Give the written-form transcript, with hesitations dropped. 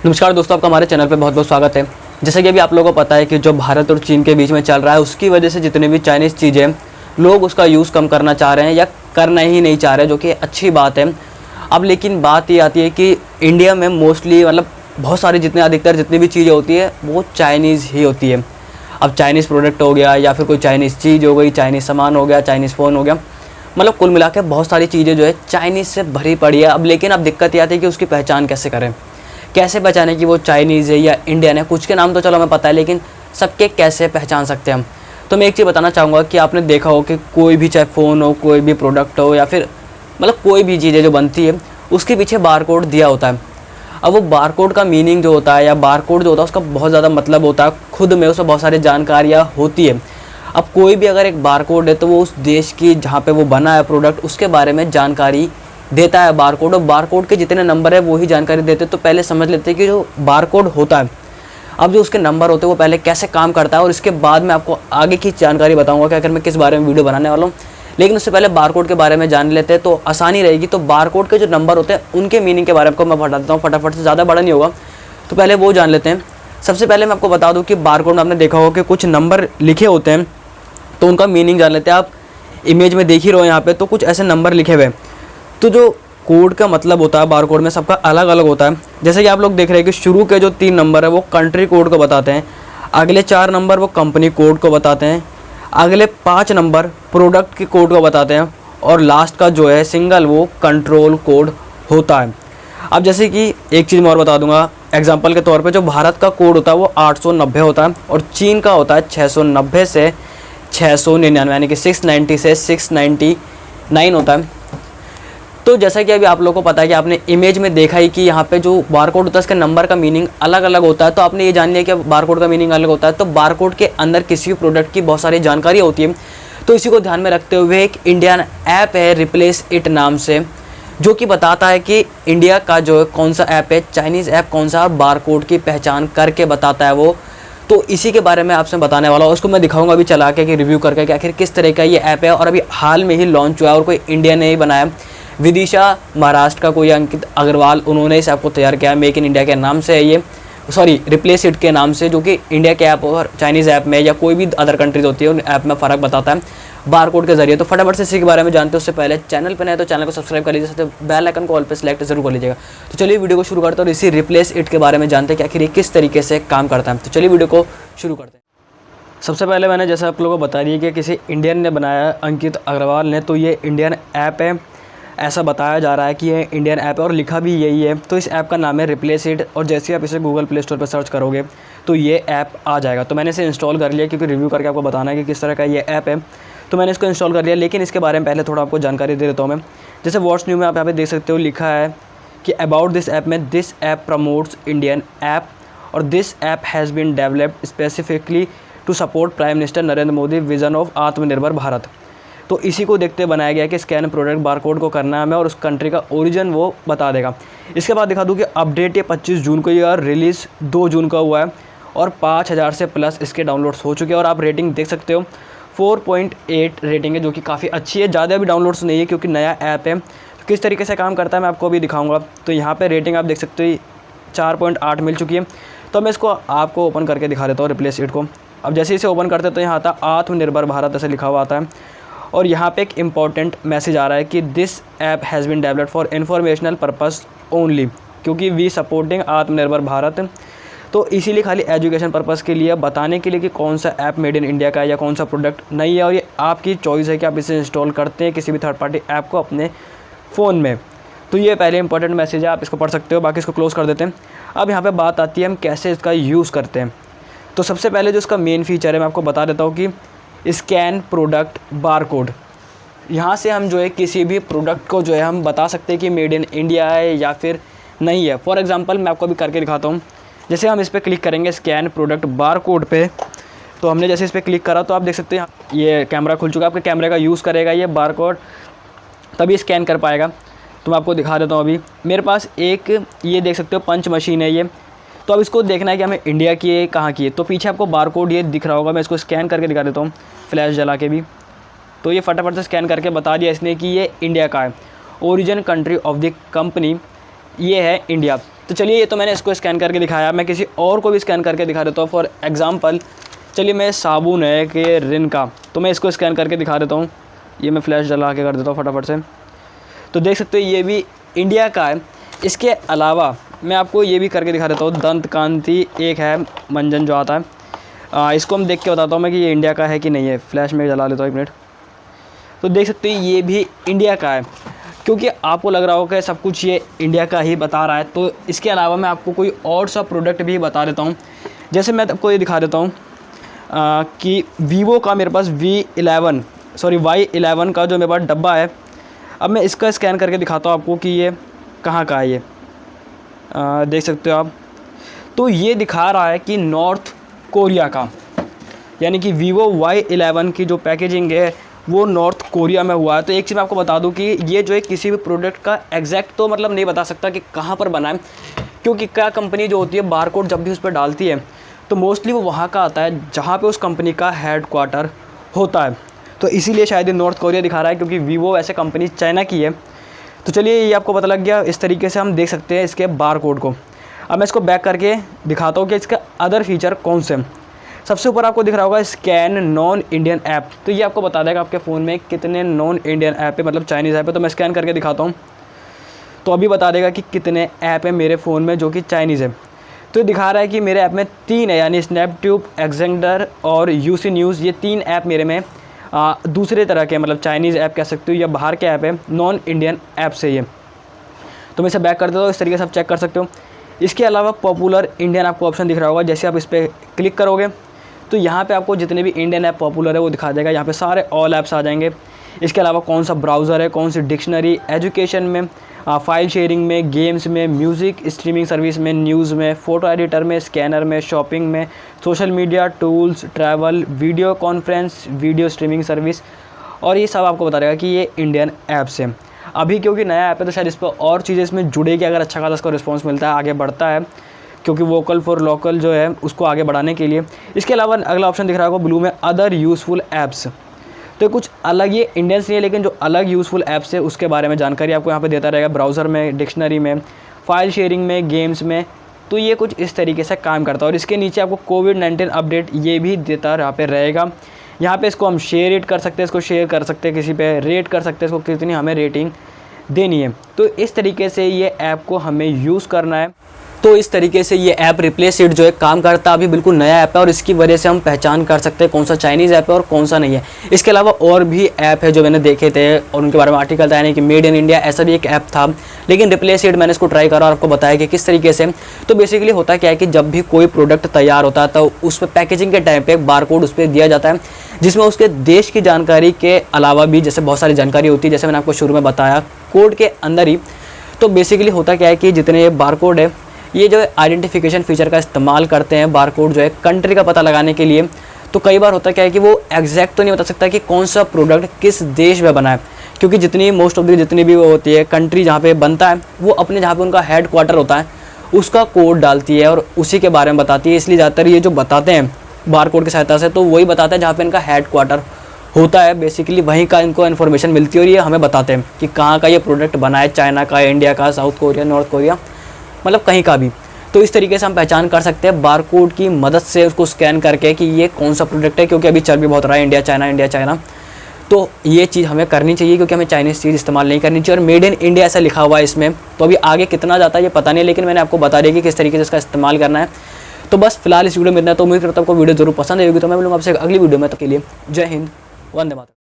नमस्कार दोस्तों, आपका हमारे चैनल पे बहुत बहुत स्वागत है। जैसे कि अभी आप लोगों को पता है कि जो भारत और चीन के बीच में चल रहा है, उसकी वजह से जितने भी चाइनीज़ चीज़ें लोग उसका यूज़ कम करना चाह रहे हैं या करना ही नहीं चाह रहे, जो कि अच्छी बात है। अब लेकिन बात ये आती है कि इंडिया में मोस्टली बहुत सारी अधिकतर जितनी भी चीज़ें होती है वो चाइनीज़ ही होती है। अब चाइनीज़ प्रोडक्ट हो गया या फिर कोई चाइनीज़ चीज़ हो गई, चाइनीज़ सामान हो गया, चाइनीज़ फ़ोन हो गया, कुल मिला के बहुत सारी चीज़ें जो है चाइनीज़ से भरी पड़ी है। अब लेकिन अब दिक्कत ये आती है कि उसकी पहचान कैसे करें, कैसे पहचाने कि वो चाइनीज़ है या इंडियन है। कुछ के नाम तो चलो हमें पता है, लेकिन सबके कैसे पहचान सकते हैं हम। तो मैं एक चीज़ बताना चाहूँगा कि आपने देखा हो कि कोई भी चाहे फ़ोन हो, कोई भी प्रोडक्ट हो या फिर कोई भी चीज़ें जो बनती है उसके पीछे बारकोड दिया होता है। अब वो बारकोड का मीनिंग जो होता है या बारकोड जो होता है उसका बहुत ज़्यादा मतलब होता है, खुद में उसमें बहुत सारी जानकारियाँ होती है। अब कोई भी अगर एक बारकोड है तो वो उस देश की जहाँ पे वो बना है प्रोडक्ट उसके बारे में जानकारी देता है बारकोड, और बारकोड के जितने नंबर है वो ही जानकारी देते। तो पहले समझ लेते हैं कि जो बारकोड होता है, अब जो उसके नंबर होते हैं वो पहले कैसे काम करता है, और इसके बाद मैं आपको आगे की जानकारी बताऊंगा कि अगर मैं किस बारे में वीडियो बनाने वाला हूँ। लेकिन उससे पहले बारकोड के बारे में जान लेते हैं तो आसानी रहेगी। तो बारकोड के जो नंबर होते हैं उनके मीनिंग के बारे में आपको मैं बता देता हूँ फटाफट से, ज़्यादा बड़ा नहीं होगा। तो पहले वो जान लेते हैं। सबसे पहले मैं आपको बता दूँ कि बारकोड में आपने देखा होगा कि कुछ नंबर लिखे होते हैं, तो उनका मीनिंग जान लेते हैं। आप इमेज में देख ही रहो यहाँ पे, तो कुछ ऐसे नंबर लिखे हुए हैं। तो जो कोड का मतलब होता है बारकोड में सबका अलग अलग होता है। जैसे कि आप लोग देख रहे हैं कि शुरू के जो 3 नंबर है वो कंट्री कोड को बताते हैं, अगले 4 नंबर वो कंपनी कोड को बताते हैं, अगले 5 नंबर प्रोडक्ट के कोड को बताते हैं, और लास्ट का जो है सिंगल वो कंट्रोल कोड होता है। अब जैसे कि एक चीज़ मैं और बता दूंगा एग्जांपल के तौर पे, जो भारत का कोड होता है वो 890 होता है और चीन का होता है 690 से 699, यानी कि 690 से 699 होता है। तो जैसा कि अभी आप लोगों को पता है कि आपने इमेज में देखा ही कि यहाँ पे जो बारकोड होता है उसके नंबर का मीनिंग अलग अलग होता है। तो आपने ये जान लिया कि बारकोड का मीनिंग अलग होता है। तो बारकोड के अंदर किसी भी प्रोडक्ट की बहुत सारी जानकारी होती है। तो इसी को ध्यान में रखते हुए एक इंडियन ऐप है रिप्लेस इट नाम से, जो कि बताता है कि इंडिया का जो है कौन सा ऐप है, चाइनीज़ ऐप कौन सा, बारकोड की पहचान करके बताता है वो। तो इसी के बारे में आपसे बताने वाला हूँ। उसको मैं दिखाऊंगा अभी चला के कि रिव्यू करके कि आखिर किस तरह का ये ऐप है, और अभी हाल में ही लॉन्च हुआ है और कोई इंडिया ने ही बनाया। विदिशा महाराष्ट्र का कोई अंकित अग्रवाल, उन्होंने इस ऐप को तैयार किया। मेक इन इंडिया के नाम से है ये, रिप्लेस इट के नाम से, जो कि इंडिया के ऐप और चाइनीज़ ऐप में या कोई भी अदर कंट्रीज होती है उन ऐप में फ़र्क बताता है बारकोड के जरिए। तो फटाफट से इसी के बारे में जानते हैं। उससे पहले चैनल पर नए तो चैनल को सब्सक्राइब कर लीजिए, साथ बेल आइकन को ऑल पे सेलेक्ट जरूर कर लीजिएगा। तो चलिए वीडियो को शुरू करते हैं और इसी रिप्लेस इट के बारे में जानते हैं कि आखिर ये किस तरीके से काम करता है। तो चलिए वीडियो को शुरू करते हैं। सबसे पहले मैंने जैसे आप लोगों को बता दिया कि किसी इंडियन ने बनाया, अंकित अग्रवाल ने, तो ये इंडियन ऐप है, ऐसा बताया जा रहा है कि ये इंडियन ऐप है और लिखा भी यही है। तो इस ऐप का नाम है रिप्लेस इट, और जैसे ही आप इसे गूगल प्ले स्टोर पर सर्च करोगे तो ये ऐप आ जाएगा। तो मैंने इसे इंस्टॉल कर लिया क्योंकि रिव्यू करके आपको बताना है कि किस तरह का ये ऐप है। तो मैंने इसको इंस्टॉल कर लिया, लेकिन इसके बारे में पहले थोड़ा आपको जानकारी दे देता हूँ मैं। जैसे व्हाट्स न्यू में आप यहाँ पे देख सकते हो लिखा है कि अबाउट दिस ऐप में, this app promotes Indian app और this app has been developed specifically to support Prime Minister Narendra Modi vision of Aatmanirbhar Bharat. तो इसी को देखते बनाया गया कि स्कैन प्रोडक्ट बारकोड को करना है हमें और उस कंट्री का ओरिजिन वो बता देगा। इसके बाद दिखा दूँ कि अपडेट ये 25 जून को या रिलीज़ 2 जून का हुआ है और 5000 से प्लस इसके डाउनलोड्स हो चुके हैं। और आप रेटिंग देख सकते हो 4.8 रेटिंग है, जो कि काफ़ी अच्छी है। ज़्यादा भी डाउनलोड्स नहीं है क्योंकि नया ऐप है। तो किस तरीके से काम करता है मैं आपको अभी दिखाऊंगा। तो यहाँ पे रेटिंग आप देख सकते हो 4.8 मिल चुकी है। तो मैं इसको आपको ओपन करके दिखा देता हूँ रिप्लेस इट को। अब जैसे इसे ओपन करते तो यहाँ आता आत्मनिर्भर भारत ऐसे लिखा हुआ आता है, और यहाँ पे एक इम्पॉर्टेंट मैसेज आ रहा है कि this app has been developed for informational purpose only, क्योंकि वी सपोर्टिंग आत्मनिर्भर भारत। तो इसीलिए खाली एजुकेशन पर्पस के लिए बताने के लिए कि कौन सा ऐप मेड इन इंडिया का है या कौन सा प्रोडक्ट नहीं है, और ये आपकी चॉइस है कि आप इसे इंस्टॉल करते हैं किसी भी थर्ड पार्टी ऐप को अपने फ़ोन में। तो ये पहले इंपॉर्टेंट मैसेज है, आप इसको पढ़ सकते हो। बाकी इसको क्लोज़ कर देते हैं। अब यहाँ पे बात आती है हम कैसे इसका यूज़ करते हैं। तो सबसे पहले जो इसका मेन फीचर है मैं आपको बता देता हूँ कि स्कैन प्रोडक्ट बारकोड। यहाँ से हम जो है किसी भी प्रोडक्ट को जो है हम बता सकते हैं कि मेड इन इंडिया है या फिर नहीं है। फॉर एग्जांपल मैं आपको अभी करके दिखाता हूँ। जैसे हम इस पर क्लिक करेंगे स्कैन प्रोडक्ट बारकोड पे, तो हमने जैसे इस पर क्लिक करा तो आप देख सकते हैं ये कैमरा खुल चुका है। आपके कैमरे का यूज़ करेगा ये बारकोड, तभी स्कैन कर पाएगा। तो मैं आपको दिखा देता हूँ। अभी मेरे पास एक ये देख सकते हो पंच मशीन है ये। तो अब इसको देखना है कि हमें इंडिया की है कहाँ की है। तो पीछे आपको बारकोड ये दिख रहा होगा, मैं इसको स्कैन करके दिखा देता हूँ फ्लैश जला के भी। तो ये फटाफट से स्कैन करके बता दिया इसने कि ये इंडिया का है। Origin country of the company ये है इंडिया। तो चलिए, ये तो मैंने इसको स्कैन करके दिखाया, मैं किसी और को भी स्कैन करके दिखा देता हूँ। फॉर एग्ज़ाम्पल चलिए, मैं साबुन है कि रिन का, तो मैं इसको स्कैन करके दिखा देता हूँ। ये मैं फ्लैश जला के कर देता हूँ फटाफट से। तो देख सकते हो ये भी इंडिया का है। इसके अलावा मैं आपको ये भी करके दिखा देता हूँ। दंत कांति एक है मंजन जो आता है, इसको हम देख के बताता हूँ मैं कि ये इंडिया का है कि नहीं है। फ्लैश में जला लेता हूँ 1 मिनट। तो देख सकते हो ये भी इंडिया का है, क्योंकि आपको लग रहा होगा कि सब कुछ ये इंडिया का ही बता रहा है। तो इसके अलावा मैं आपको कोई और सा प्रोडक्ट भी बता देता हूँ। जैसे मैं आपको ये दिखा देता हूँ कि वीवो का मेरे पास Y11 का जो मेरे पास डब्बा है। अब मैं इसका स्कैन करके दिखाता हूँ आपको कि ये कहाँ का है। ये देख सकते हो आप। तो ये दिखा रहा है कि नॉर्थ कोरिया का, यानी कि वीवो Y11 की जो पैकेजिंग है वो नॉर्थ कोरिया में हुआ है। तो एक चीज़ मैं आपको बता दूं कि ये जो है किसी भी प्रोडक्ट का एग्जैक्ट तो मतलब नहीं बता सकता कि कहाँ पर बना है, क्योंकि क्या कंपनी जो होती है बारकोड जब भी उस पर डालती है तो मोस्टली वो वहाँ का आता है जहाँ पे उस कंपनी का हेड क्वार्टर होता है। तो इसीलिए शायद ये नॉर्थ कोरिया दिखा रहा है, क्योंकि वीवो ऐसे कंपनी चाइना की है। तो चलिए, ये आपको पता लग गया। इस तरीके से हम देख सकते हैं इसके बारकोड को। अब मैं इसको बैक करके दिखाता हूँ कि इसका अदर फीचर कौन से। सबसे ऊपर आपको दिख रहा होगा स्कैन नॉन इंडियन ऐप। तो ये आपको बता देगा आपके फ़ोन में कितने नॉन इंडियन ऐप है, मतलब चाइनीज़ ऐप है। तो मैं स्कैन करके दिखाता हूँ, तो अभी बता देगा कि कितने ऐप है मेरे फ़ोन में जो कि चाइनीज़ है। तो दिखा रहा है कि मेरे ऐप में 3 है, यानी स्नैपट्यूब, एक्जेंडर और यूसी न्यूज़। ये 3 ऐप मेरे में दूसरे तरह के, मतलब चाइनीज़ ऐप कह सकते हो या बाहर के ऐप है, नॉन इंडियन ऐप से ये। तो मैं इसे बैक कर देता हूँ। इस तरीके से आप चेक कर सकते हो। इसके अलावा पॉपुलर इंडियन आपको ऑप्शन दिख रहा होगा। जैसे आप इस पर क्लिक करोगे तो यहाँ पे आपको जितने भी इंडियन ऐप पॉपुलर है वो दिखा देगा। यहाँ पे सारे ऑल ऐप्स आ जाएंगे। इसके अलावा कौन सा ब्राउज़र है, कौन सी डिक्शनरी, एजुकेशन में, फाइल शेयरिंग में, गेम्स में, म्यूज़िक स्ट्रीमिंग सर्विस में, न्यूज़ में, फ़ोटो एडिटर में, स्कैनर में, शॉपिंग में, social media, tools, travel, video conference, video streaming service. और ये सब आपको बता देगा कि ये इंडियन ऐप्स हैं। अभी क्योंकि नया ऐप है तो शायद इस पर और चीज़ें इसमें जुड़ेगी अगर अच्छा खासा इसको रिस्पॉन्स मिलता है, आगे बढ़ता है, क्योंकि वोकल फॉर लोकल जो है उसको आगे बढ़ाने के लिए। इसके अलावा अगला ऑप्शन दिख रहा होगा ब्लू में, अदर यूज़फुल ऐप्स। तो कुछ अलग, ये इंडियंस नहीं है लेकिन जो अलग यूज़फुल ऐप्स है उसके बारे में जानकारी आपको यहाँ पे देता रहेगा। ब्राउज़र में, डिक्शनरी में, फाइल शेयरिंग में, गेम्स में। तो ये कुछ इस तरीके से काम करता है। और इसके नीचे आपको कोविड-19 अपडेट ये भी देता यहाँ पे रहेगा। यहाँ पे इसको हम शेयर इट कर सकते हैं, इसको शेयर कर सकते हैं, किसी पे रेट कर सकते हैं, इसको कितनी हमें रेटिंग देनी है। तो इस तरीके से ये ऐप को हमें यूज़ करना है। तो इस तरीके से ये ऐप रिप्लेस इट जो है काम करता है। अभी बिल्कुल नया ऐप है और इसकी वजह से हम पहचान कर सकते हैं कौन सा चाइनीज़ ऐप है और कौन सा नहीं है। इसके अलावा और भी ऐप है जो मैंने देखे थे और उनके बारे में आर्टिकल था, यानी कि मेड इन इंडिया ऐसा भी एक ऐप था, लेकिन रिप्लेस इट मैंने इसको ट्राई करा और आपको बताया कि किस तरीके से। तो बेसिकली होता क्या है कि जब भी कोई प्रोडक्ट तैयार होता है तो उस पर पैकेजिंग के टाइम पर एक बारकोड उस पर दिया जाता है, जिसमें उसके देश की जानकारी के अलावा भी जैसे बहुत सारी जानकारी होती है, जैसे मैंने आपको शुरू में बताया कोड के अंदर ही। तो बेसिकली होता क्या है कि जितने ये बारकोड है, ये जो आइडेंटिफिकेशन फीचर का इस्तेमाल करते हैं बारकोड जो है कंट्री का पता लगाने के लिए। तो कई बार होता क्या है कि वो एग्जैक्ट तो नहीं बता सकता कि कौन सा प्रोडक्ट किस देश में बना है, क्योंकि जितनी मोस्ट ऑफ द जितनी भी वो होती है कंट्री जहाँ पे बनता है वो अपने जहाँ पे उनका हेड क्वार्टर होता है उसका कोड डालती है और उसी के बारे में बताती है। इसलिए ज़्यादातर ये जो बताते हैं बारकोड की सहायता से तो वही बताता है जहाँ पे इनका हेड क्वार्टर होता है। बेसिकली वहीं का इनको इन्फॉर्मेशन मिलती है और ये हमें बताते हैं कि कहाँ का ये प्रोडक्ट बना है, चाइना का, इंडिया का, साउथ कोरिया, नॉर्थ कोरिया, मतलब कहीं का भी। तो इस तरीके से हम पहचान कर सकते हैं बारकोड की मदद से उसको स्कैन करके कि ये कौन सा प्रोडक्ट है, क्योंकि अभी चल भी बहुत रहा है इंडिया चाइना। तो ये चीज़ हमें करनी चाहिए क्योंकि हमें चाइनीज़ चीज़ इस्तेमाल नहीं करनी चाहिए। और मेड इन इंडिया ऐसा लिखा हुआ है इसमें, तो अभी आगे कितना जाता है ये पता नहीं, लेकिन मैंने आपको बता दिया कि किस तरीके से इसका इस्तेमाल करना है। तो बस फिलहाल इस वीडियो में इतना। तो उम्मीद करता हूँ आपको वीडियो जरूर पसंद आएगी। तो मैं मिलूंगा आपसे अगली वीडियो में। तो के लिए जय हिंद, वंदे मातरम।